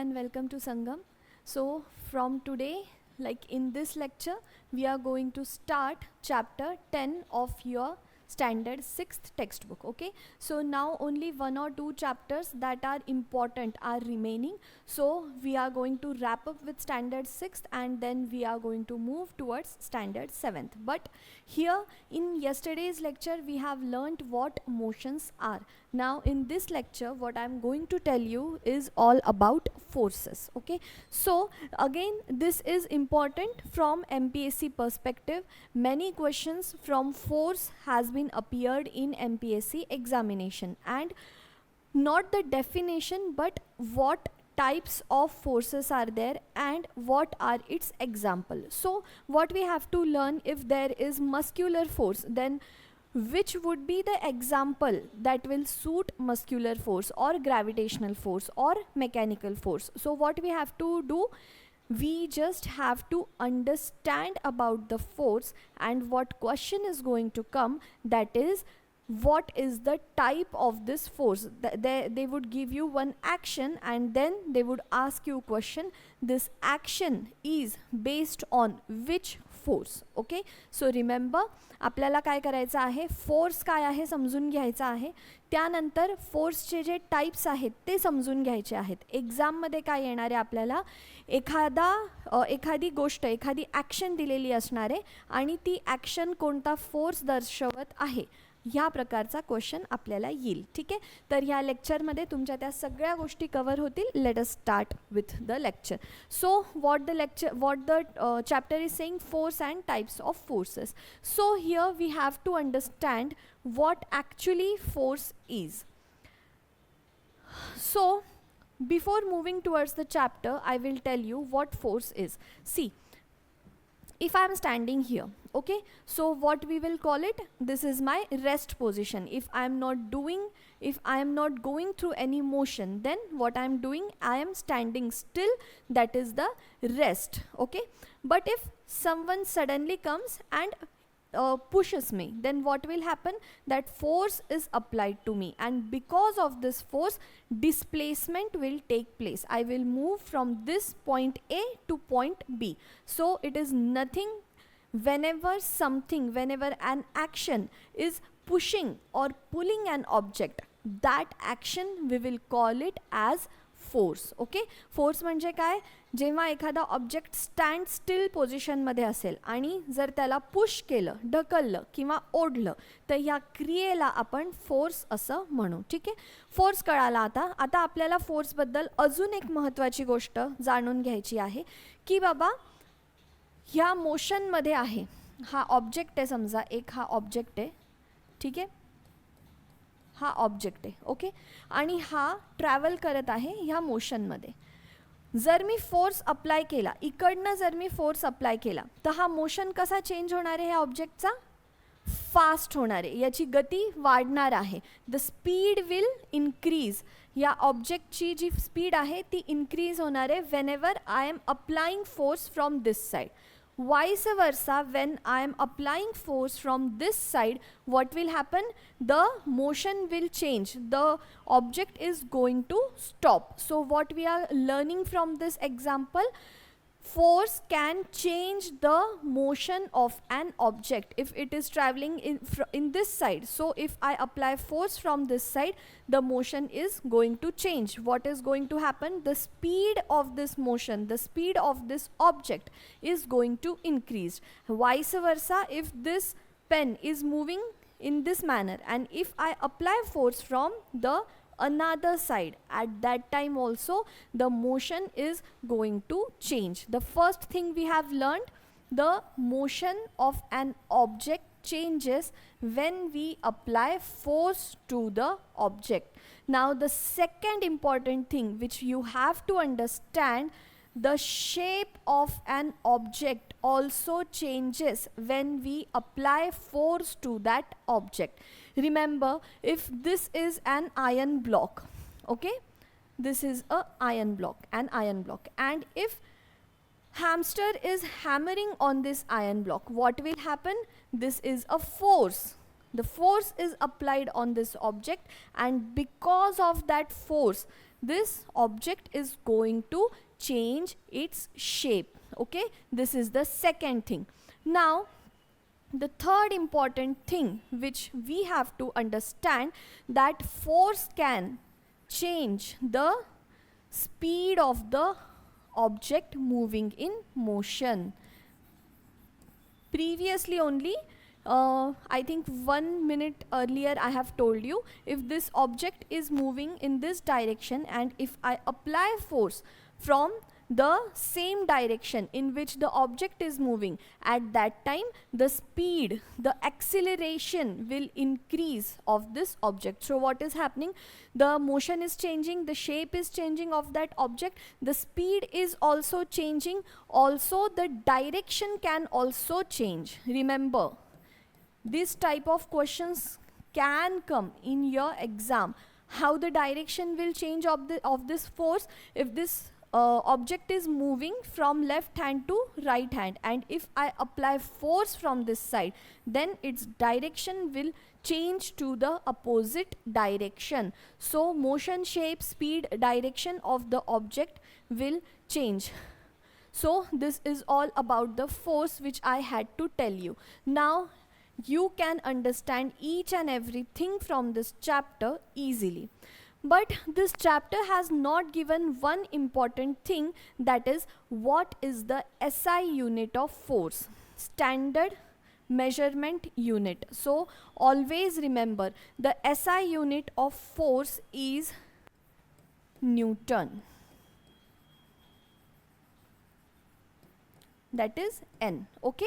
and welcome to Sangam. So from today, like in this lecture, we are going to start chapter 10 of your standard 6th textbook. Okay, so now only one or two chapters that are important are remaining, so we are going to wrap up with standard 6th and then we are going to move towards standard 7th. But here in yesterday's lecture we have learnt what motions are. Now in this lecture what I am going to tell you is all about forces. Okay, so again this is important from MPSC perspective. Many questions from force has been appeared in MPSC examination, and not the definition but what types of forces are there and what are its example. So what we have to learn, if there is muscular force, then which would be the example that will suit muscular force or gravitational force or mechanical force. So what we have to do, we just have to understand about the force and what question is going to come, that is what is the type of this force. They would give you one action and then they would ask you question, this action is based on which force. Okay, so remember आपल्याला काय करायचं आहे, force काय आहे समजून घ्यायचा आहे, त्यानंतर फोर्सचे जे टाइप्स आहेत ते समजून घ्यायचे आहेत. एक्झाममध्ये काय येणार आहे आपल्याला, एखादी गोष्ट एखादी ॲक्शन दिलेली असणार आहे आणि ती ॲक्शन कोणता फोर्स दर्शवत आहे ह्या प्रकारचा क्वेश्चन आपल्याला येईल. ठीक आहे, तर ह्या लेक्चरमध्ये तुमच्या त्या सगळ्या गोष्टी कवर होतील. Let us start with the lecture. So what the chapter is saying, force and types of forces. So here we have to understand what actually force is. So before moving towards the chapter, I will tell you what force is. See, if I am standing here, okay, so what we will call it, this is my rest position. If I am not going through any motion, then what I am doing, I am standing still, that is the rest. Okay, but if someone suddenly comes and pushes me, then what will happen, that force is applied to me, and because of this force displacement will take place. I will move from this point A to point B. So it is nothing, whenever an action is pushing or pulling an object, that action we will call it as force. Okay, force म्हणजे काय, जेव्हा एखादा object stand still पोझिशनमध्ये असेल आणि जर त्याला push केलं, ढकललं किंवा ओढलं, तर या क्रियेला आपण फोर्स असं म्हणू. ठीक आहे, फोर्स कळाला. आता आपल्याला फोर्सबद्दल अजून एक महत्त्वाची गोष्ट जाणून घ्यायची आहे की बाबा ह्या मोशनमध्ये आहे, हा ऑब्जेक्ट आहे, समजा एक हा ऑब्जेक्ट आहे. ठीक आहे, हा ऑब्जेक्ट आहे. ओके, आणि हा ट्रॅव्हल करत आहे ह्या मोशनमध्ये. जर मी फोर्स अप्लाय केला इकडनं, जर मी फोर्स अप्लाय केला तर हा मोशन कसा चेंज होणार आहे, ह्या ऑब्जेक्टचा फास्ट होणार आहे, याची गती वाढणार आहे. द स्पीड विल इन्क्रीज, या ऑब्जेक्टची जी स्पीड आहे ती इन्क्रीज होणार आहे whenever I am applying force from this side. Vice versa, when I am applying force from this side, what will happen, the motion will change, the object is going to stop. So what we are learning from this example, force can change the motion of an object if it is traveling in this side. So if I apply force from this side, the motion is going to change. What is going to happen, the speed of this motion, the speed of this object is going to increase. Vice versa, if this pen is moving in this manner and if I apply force from the another side, at that time also the motion is going to change. The first thing we have learned, the motion of an object changes when we apply force to the object. Now the second important thing which you have to understand, the shape of an object also changes when we apply force to that object. Remember, if this is an iron block, okay, this is a iron block, and if hamster is hammering on this iron block, what will happen, this is a force. The force is applied on this object, and because of that force, this object is going to change its shape. Okay, this is the second thing. Now, the third important thing which we have to understand, that force can change the speed of the object moving in motion. Previously only, I think 1 minute earlier I have told you, if this object is moving in this direction and if I apply force from the same direction in which the object is moving, at that time the speed, the acceleration will increase of this object. So what is happening? The motion is changing, the shape is changing of that object, the speed is also changing, also the direction can also change. Remember, this type of questions can come in your exam. How the direction will change of this force if this object is moving from left hand to right hand, and if I apply force from this side, then its direction will change to the opposite direction. So motion, shape, speed, direction of the object will change. So this is all about the force which I had to tell you. Now you can understand each and everything from this chapter easily. But this chapter has not given one important thing, that is, what is the SI unit of force? Standard measurement unit. So always remember, the SI unit of force is Newton. That is N. Okay.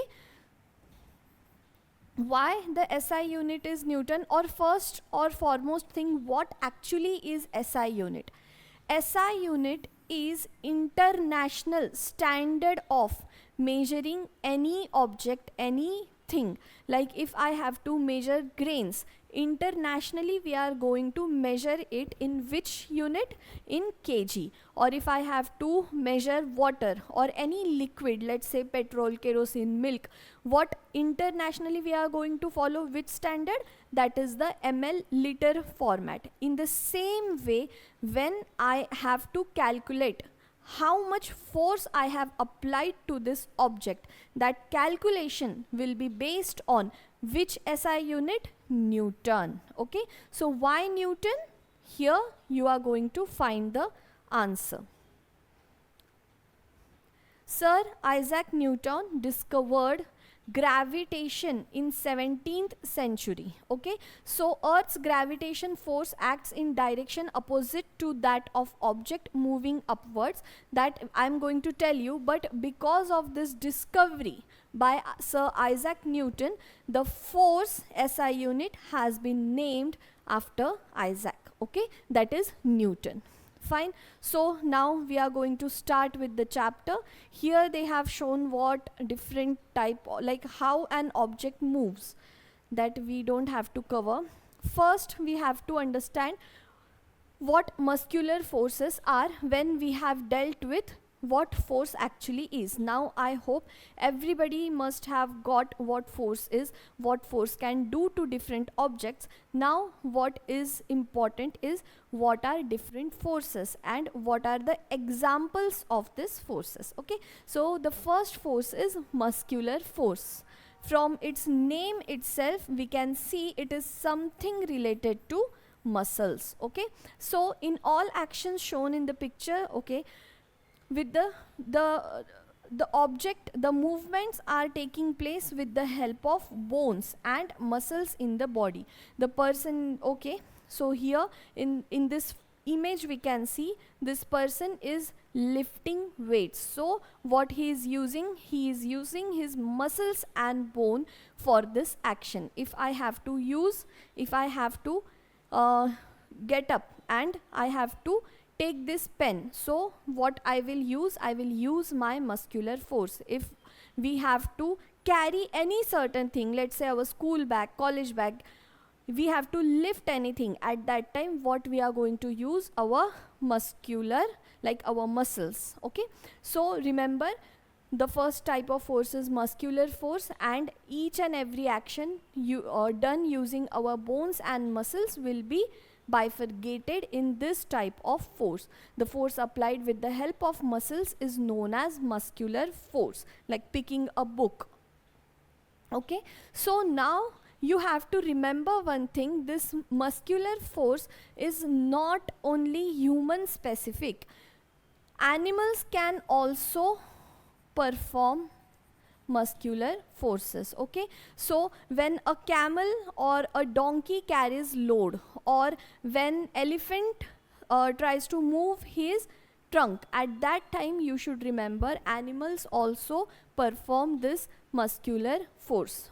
Why the SI unit is Newton? Or first or foremost thing, what actually is SI unit? SI unit is international standard of measuring any object, anything. Like if I have to measure grains, internationally we are going to measure it in which unit? In kg. Or if I have to measure water or any liquid, let's say petrol, kerosene, milk, what internationally we are going to follow which standard? That is the ml liter format. In the same way, when I have to calculate how much force I have applied to this object, that calculation will be based on which SI unit? Newton. Okay, so why Newton? Here you are going to find the answer. Sir Isaac Newton discovered gravitation in 17th century. Okay, so Earth's gravitation force acts in direction opposite to that of object moving upwards. That I am going to tell you, but because of this discovery by Sir Isaac Newton, the force SI unit has been named after Isaac. Okay, that is Newton. Fine. So now we are going to start with the chapter. Here they have shown what different type, like how an object moves, that we don't have to cover. First we have to understand what muscular forces are when we have dealt with what force actually is. Now I hope everybody must have got what force is, what force can do to different objects. Now what is important is what are different forces and what are the examples of these forces. Okay, so the first force is muscular force. From its name itself we can see it is something related to muscles. Okay, so in all actions shown in the picture, okay, with the object, the movements are taking place with the help of bones and muscles in the body. The person, okay, so here in this image we can see this person is lifting weights. So what he is using his muscles and bone for this action. If I have to get up and I have to take this pen, so what I will use my muscular force. If we have to carry any certain thing, let's say our school bag, college bag, we have to lift anything, at that time what we are going to use? Our muscular, like our muscles. Okay, so remember, The first type of force is muscular force, and each and every action done using our bones and muscles will be bifurcated in this type of force. The force applied with the help of muscles is known as muscular force, like picking a book. Okay, so now you have to remember one thing: this muscular force is not only human specific. Animals can also perform muscular forces. Okay, so when a camel or a donkey carries load, or when elephant tries to move his trunk, at that time you should remember animals also perform this muscular force.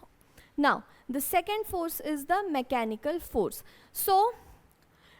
Now the second force is the mechanical force. So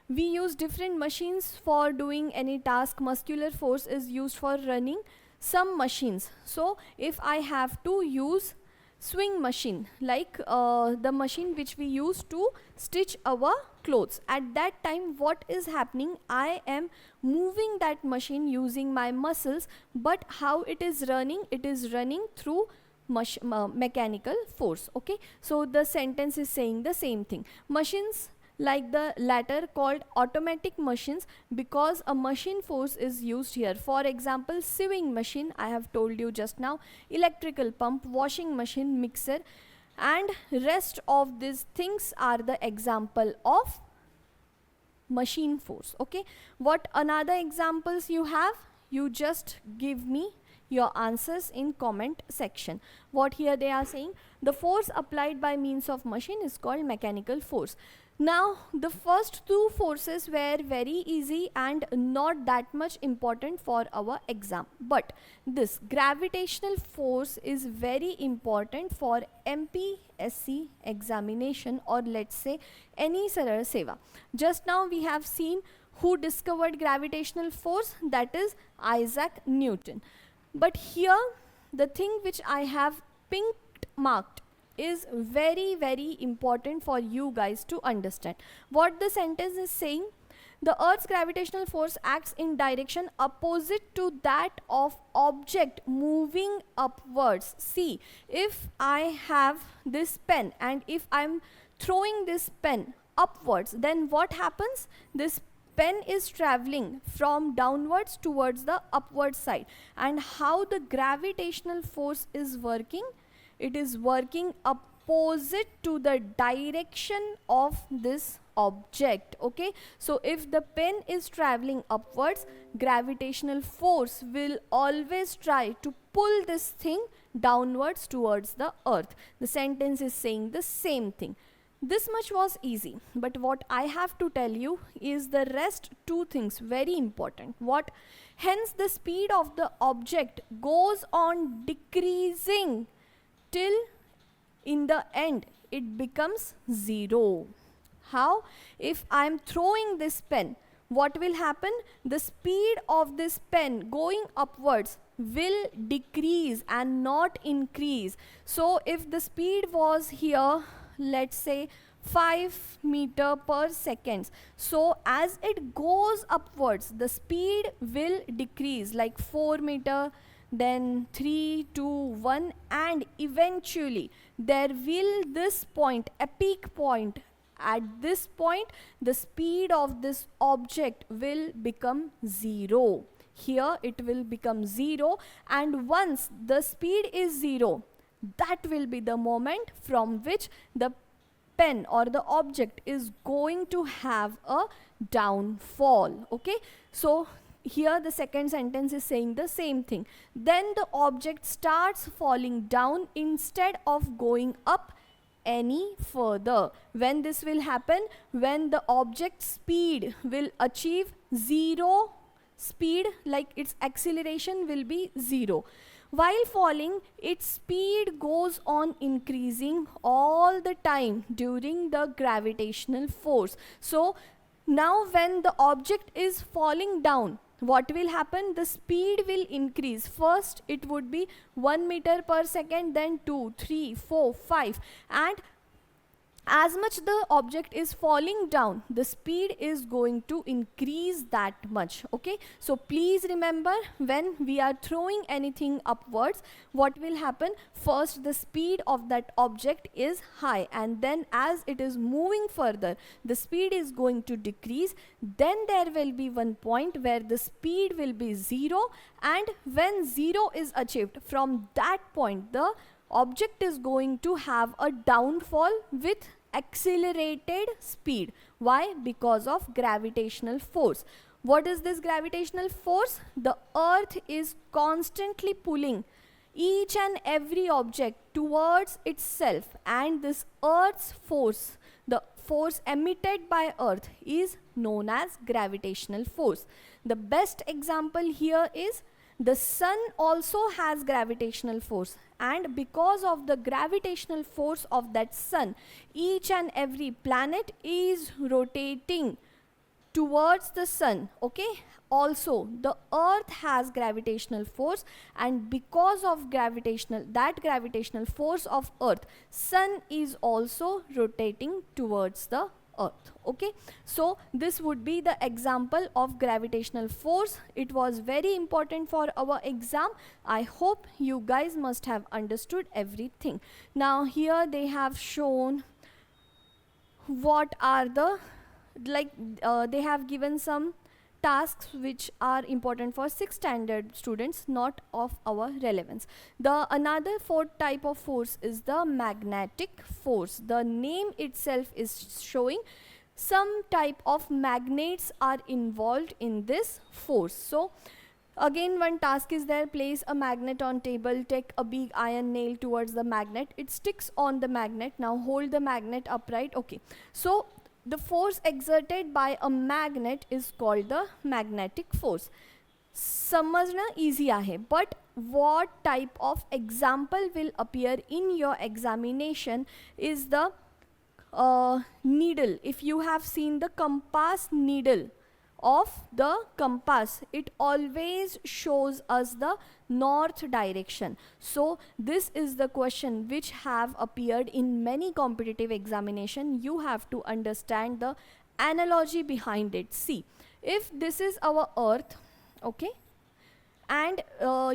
we use different machines for doing any task. Muscular force is used for running some machines. So if I have to use swing machine, like the machine which we use to stitch our clothes, at that time what is happening, I am moving that machine using my muscles, but how it is running? It is running through mechanical force. Okay, so the sentence is saying the same thing. Machines like the latter called automatic machines because a machine force is used here. For example, sewing machine, I have told you just now, electrical pump, washing machine, mixer, and rest of these things are the example of machine force. Okay, what another examples you have? You just give me your answers in comment section. What here they are saying? The force applied by means of machine is called mechanical force. Now the first two forces were very easy and not that much important for our exam, but this gravitational force is very important for MPSC examination, or let's say any Sarar Seva. Just now we have seen who discovered gravitational force, that is Isaac Newton. But here the thing which I have pink marked is very very important for you guys to understand. What the sentence is saying: the Earth's gravitational force acts in direction opposite to that of object moving upwards. See, if I have this pen and if I'm throwing this pen upwards, then what happens? This pen is traveling from downwards towards the upward side. And how the gravitational force is working? It is working opposite to the direction of this object. Okay, so if the pen is traveling upwards, gravitational force will always try to pull this thing downwards towards the earth. The sentence is saying the same thing. This much was easy, but what I have to tell you is the rest two things very important. What? Hence the speed of the object goes on decreasing till in the end it becomes zero. How? If I am throwing this pen, what will happen? The speed of this pen going upwards will decrease and not increase. So if the speed was here, let's say 5 meter per second, so as it goes upwards the speed will decrease, like 4 meter, then 3, 2, 1, and eventually there will this point, a peak point. At this point the speed of this object will become zero. Here it will become zero, and once the speed is zero, that will be the moment from which the pen or the object is going to have a downfall. Okay, so here the second sentence is saying the same thing. Then the object starts falling down instead of going up any further. When this will happen? When the object speed will achieve zero speed, like its acceleration will be zero. While falling, its speed goes on increasing all the time during the gravitational force. So now when the object is falling down, what will happen? The speed will increase. First it would be 1 meter per second, then 2, 3, 4, 5, and as much the object is falling down, the speed is going to increase that much. Okay, so please remember, when we are throwing anything upwards, what will happen? First, the speed of that object is high, and then as it is moving further, the speed is going to decrease. Then there will be one point where the speed will be 0, and when 0 is achieved, from that point the object is going to have a downfall with accelerated speed. Why? Because of gravitational force. What is this gravitational force? The earth is constantly pulling each and every object towards itself, and this earth's force, the force emitted by earth, is known as gravitational force. The best example here is the sun also has gravitational force, and because of the gravitational force of that sun, each and every planet is rotating towards the sun. Okay, also the earth has gravitational force, and because of gravitational force of earth, sun is also rotating towards the earth. Okay, so this would be the example of gravitational force. It was very important for our exam. I hope you guys must have understood everything. Now here they have shown what are the they have given some tasks which are important for 6th standard students, not of our relevance. The another fourth type of force is the magnetic force. The name itself is showing some type of magnets are involved in this force. So again, one task is there: place a magnet on table, take a big iron nail towards the magnet, it sticks on the magnet, now hold the magnet upright. Okay, so the force exerted by a magnet is called the magnetic force. समझना easy आहे, but what type of example will appear in your examination is the needle. If you have seen the compass needle of the compass, it always shows us the north direction. So this is the question which have appeared in many competitive examination. You have to understand the analogy behind it. See, if this is our earth, okay, and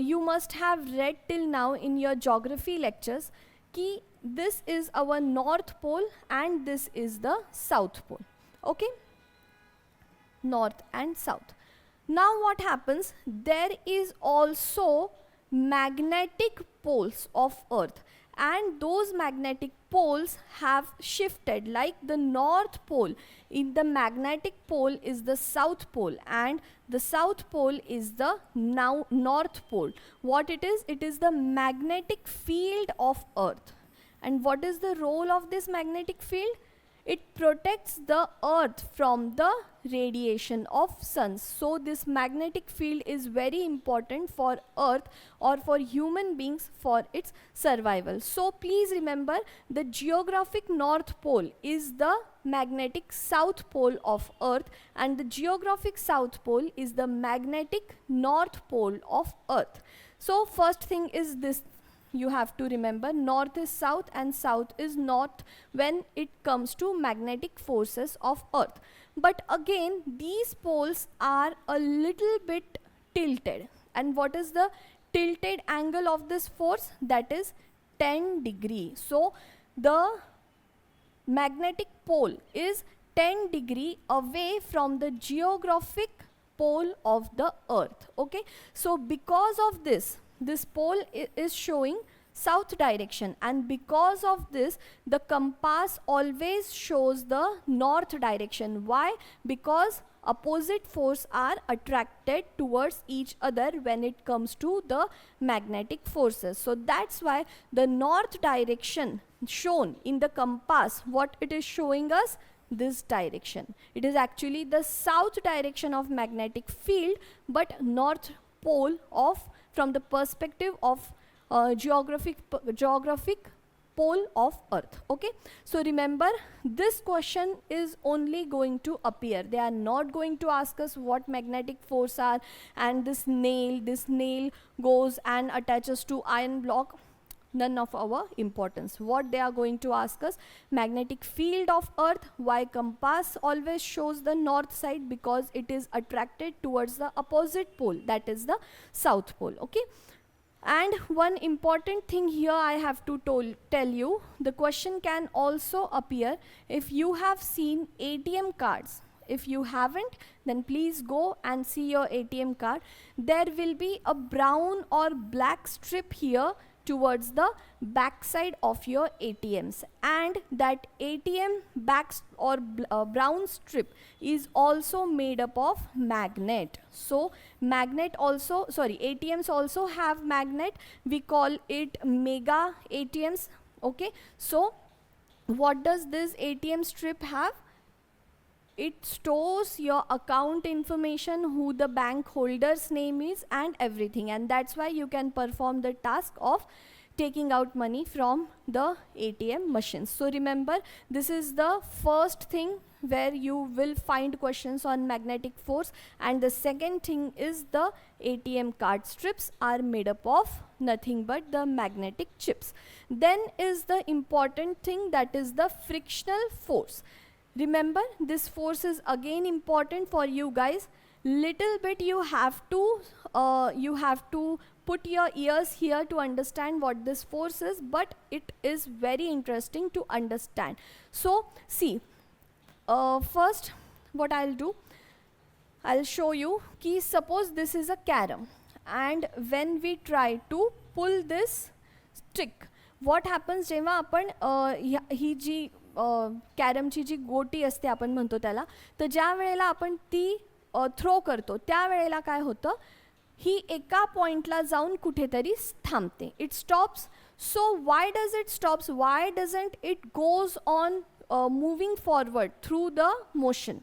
you must have read till now in your geography lectures ki this is our north pole and this is the south pole. Okay, north and south. Now what happens? There is also magnetic poles of earth, and those magnetic poles have shifted. Like the north pole, in the magnetic pole is the south pole, and the south pole is the now north pole. What it is? It is the magnetic field of earth. And what is the role of this magnetic field? It protects the earth from the radiation of sun. So this magnetic field is very important for earth or for human beings for its survival. So please remember, the geographic north pole is the magnetic south pole of earth, and the geographic south pole is the magnetic north pole of earth. So first thing is this, you have to remember, north is south and south is north when it comes to magnetic forces of earth. But again, these poles are a little bit tilted. And what is the tilted angle of this force? That is 10 degree. So the magnetic pole is 10 degree away from the geographic pole of the earth. Okay, so because of this pole is showing south direction, and because of this the compass always shows the north direction. Why? Because opposite force are attracted towards each other when it comes to the magnetic forces. So that's why the north direction shown in the compass, what it is showing us? This direction. It is actually the south direction of magnetic field, but north pole of, from the perspective of geographic pole of earth. Okay, so remember, this question is only going to appear. They are not going to ask us what magnetic force are, and this nail goes and attaches to iron block. none of our importance. What they are going to ask us, magnetic field of earth, why compass always shows the north side, because it is attracted towards the opposite pole, that is the south pole. Okay, and one important thing here I have to tell you, the question can also appear if you have seen ATM cards. If you haven't, then please go and see your ATM card. There will be a brown or black strip here towards the back side of your ATMs, and that ATM back or brown strip is also made up of magnet. So magnet also, sorry, ATMs also have magnet. We call it mega ATMs. Okay, so what does this ATM strip have? It stores your account information, who the bank holder's name is and everything, and that's why you can perform the task of taking out money from the ATM machines. So remember, this is the first thing where you will find questions on magnetic force, and the second thing is the ATM card strips are made up of nothing but the magnetic chips. Then is the important thing, that is the frictional force. Remember, this force is again important for you guys. Little bit you have to put your ears here to understand what this force is, but it is very interesting to understand. So see, first what I'll do, I'll show you कि suppose this is a carom, and when we try to pull this stick, what happens जेव्हा आपण ही जी कॅरमची जी गोटी असते आपण म्हणतो त्याला, तर ज्या वेळेला आपण ती थ्रो करतो त्यावेळेला काय होतं, ही एका पॉइंटला जाऊन कुठेतरी थांबते. It stops. So Y does it stops, Y doesn't it goes on moving forward through the motion?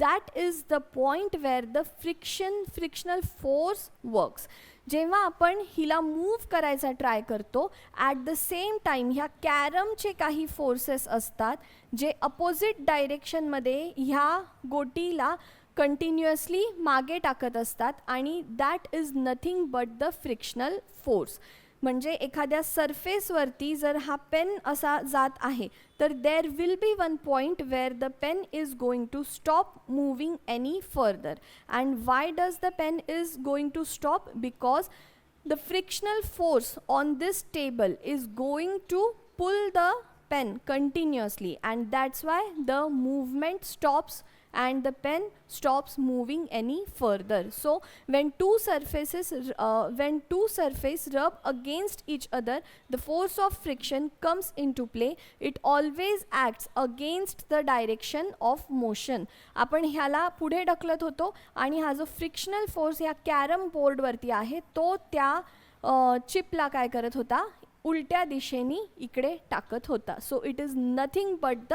That is the point where the frictional force works. जेव्हा आपण हिला मूव करायचा ट्राय करतो, ॲट द सेम टाईम ह्या कॅरमचे काही forces असतात जे opposite डायरेक्शनमध्ये ह्या गोटीला continuously मागे टाकत असतात, आणि that is nothing but the frictional force. म्हणजे एखाद्या सरफेसवरती जर हा पेन असा जात आहे, तर there will be one point where the pen is going to stop moving any further. And why does the pen is going to stop? Because the frictional force on this table is going to pull the pen continuously, and that's why the movement stops and the pen stops moving any further. So when two surfaces rub against each other, the force of friction comes into play. It always acts against the direction of motion. आपण ह्याला पुढे ढकलत होतो, आणि हा जो frictional force ह्या carrom बोर्डवरती आहे तो त्या चिपला काय करत होता, उलट्या दिशेनी इकडे टाकत होता. So it is nothing but the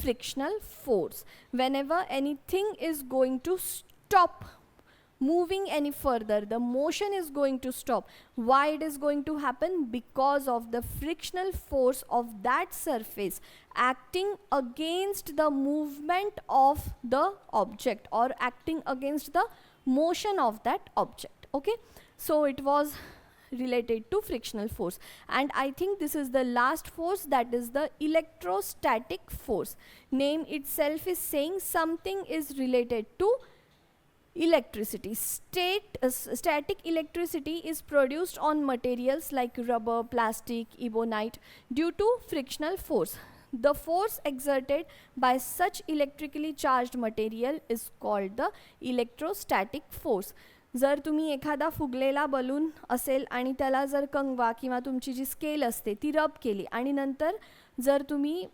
frictional force. Whenever anything is going to stop moving any further, the motion is going to stop. Why it is going to happen? Because of the frictional force of that surface acting against the movement of the object, or acting against the motion of that object. Okay, so it was related to frictional force, and I think this is the last force, that is the electrostatic force. Name itself is saying something is related to electricity. Static electricity is produced on materials like rubber, plastic, ebonite due to frictional force. The force exerted by such electrically charged material is called the electrostatic force. जर तुम्ही एखादा फुगलेला balloon असेल आणि त्याला जर कंगवा किंवा तुमची जी scale असते ती रब केली, आणि नंतर जर तुम्ही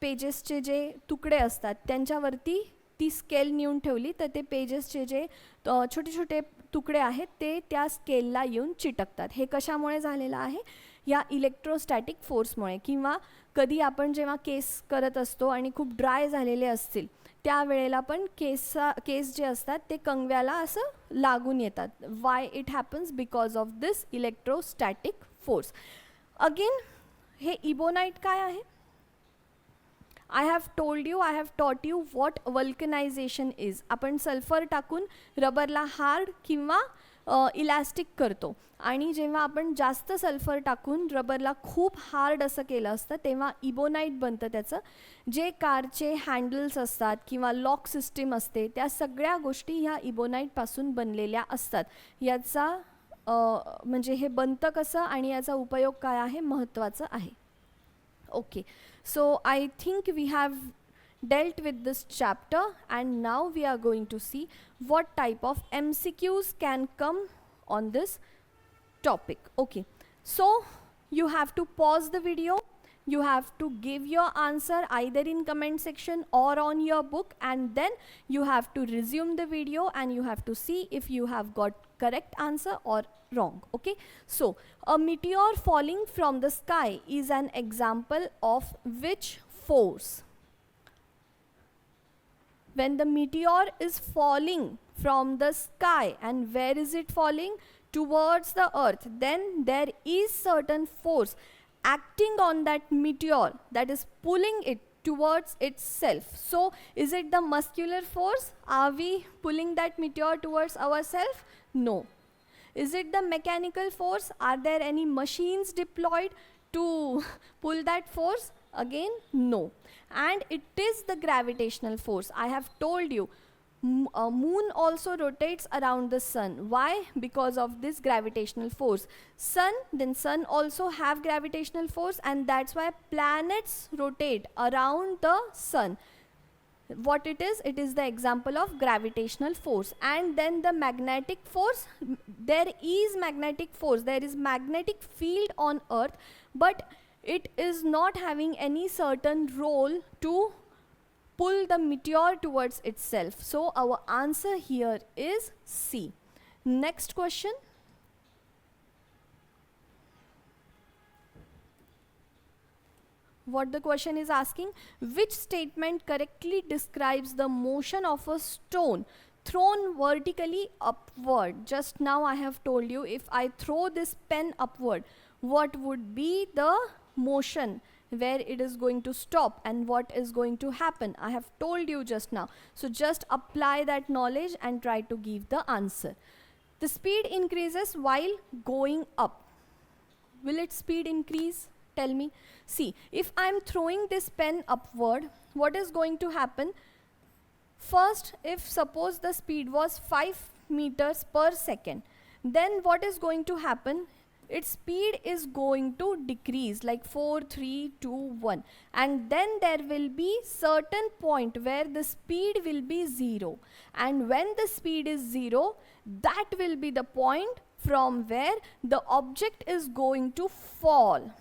पेजेसचे जे तुकडे असतात त्यांच्यावरती ती स्केल नेऊन ठेवली, तर ते पेजेसचे जे छोटे छोटे तुकडे आहेत ते त्या स्केलला येऊन चिटकतात. हे कशामुळे झालेलं आहे? या इलेक्ट्रोस्टॅटिक फोर्समुळे. किंवा कधी आपण जेव्हा केस करत असतो आणि खूप ड्राय झालेले असतील त्यावेळेला पण केस जे असतात ते कंगव्याला असं लागून येतात. Why it happens? Because of this electrostatic force. Again हे इबोनाइट काय आहे? I have taught you what vulcanization is. आपण सल्फर टाकून रबरला हार्ड किंवा इलॅस्टिक करतो आणि जेव्हा आपण जास्त सल्फर टाकून रबरला खूप हार्ड असं केलं असतं तेव्हा इबोनाईट बनतं त्याचं. जे कारचे हँडल्स असतात किंवा लॉक सिस्टीम असते त्या सगळ्या गोष्टी ह्या इबोनाईटपासून बनलेल्या असतात. याचा म्हणजे हे बनतं कसं आणि याचा उपयोग काय आहे महत्त्वाचं आहे. Okay, so I think we have dealt with this chapter and now we are going to see what type of MCQs can come on this topic. Okay, so you have to pause the video, you have to give your answer either in comment section or on your book, and then you have to resume the video and you have to see if you have got correct answer or wrong. Okay, so a meteor falling from the sky is an example of which force? When the meteor is falling from the sky, and where is it falling? Towards the earth, then there is certain force acting on that meteor that is pulling it towards itself. So is it the muscular force? Are we pulling that meteor towards ourselves? No. Is it the mechanical force? Are there any machines deployed to pull that force? Again, no. And it is the gravitational force. I have told you, moon also rotates around the sun. Why? Because of this gravitational force. Sun also have gravitational force, and that's why planets rotate around the sun. What it is the example of gravitational force. And then the magnetic force, there is magnetic force, there is magnetic field on earth, but it is not having any certain role to pull the meteor towards itself. So our answer here is C. Next question. What the question is asking, which statement correctly describes the motion of a stone thrown vertically upward? Just now I have told you, if I throw this pen upward, what would be the motion, where it is going to stop and what is going to happen? I have told you just now. So just apply that knowledge and try to give the answer. The speed increases while going up. Will its speed increase? Tell me. See, if I am throwing this pen upward, what is going to happen? First, if suppose the speed was 5 meters per second, then what is going to happen? Its speed is going to decrease like 4, 3, 2, 1, and then there will be certain point where the speed will be 0, and when the speed is 0, that will be the point from where the object is going to fall.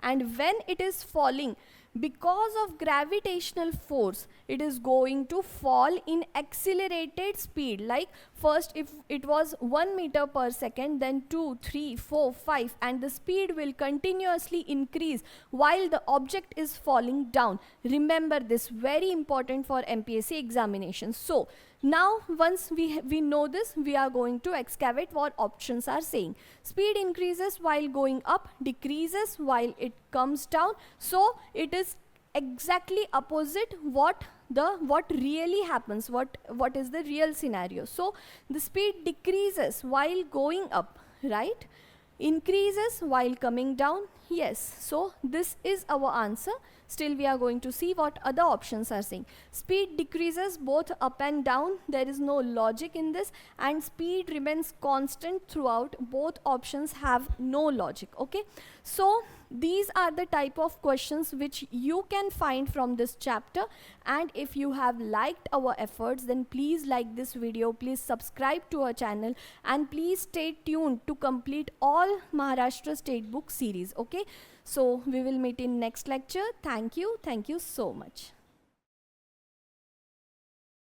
And when it is falling, because of gravitational force, it is going to fall in accelerated speed. Like first, if it was 1 meter per second, then 2, 3, 4, 5, and the speed will continuously increase while the object is falling down. Remember this, very important for MPSC examinations. So now once we know this, we are going to excavate what options are saying. Speed increases while going up, decreases while it comes down. So it is exactly opposite what really happens, what is the real scenario. So the speed decreases while going up, right? Increases while coming down. Yes, so this is our answer. Still we are going to see what other options are saying. Speed decreases both up and down. There is no logic in this, and speed remains constant throughout. Both options have no logic. Okay, so these are the type of questions which you can find from this chapter. And if you have liked our efforts, then please like this video, please subscribe to our channel, and please stay tuned to complete all Maharashtra State Book series. Okay, so we will meet in next lecture. Thank you so much.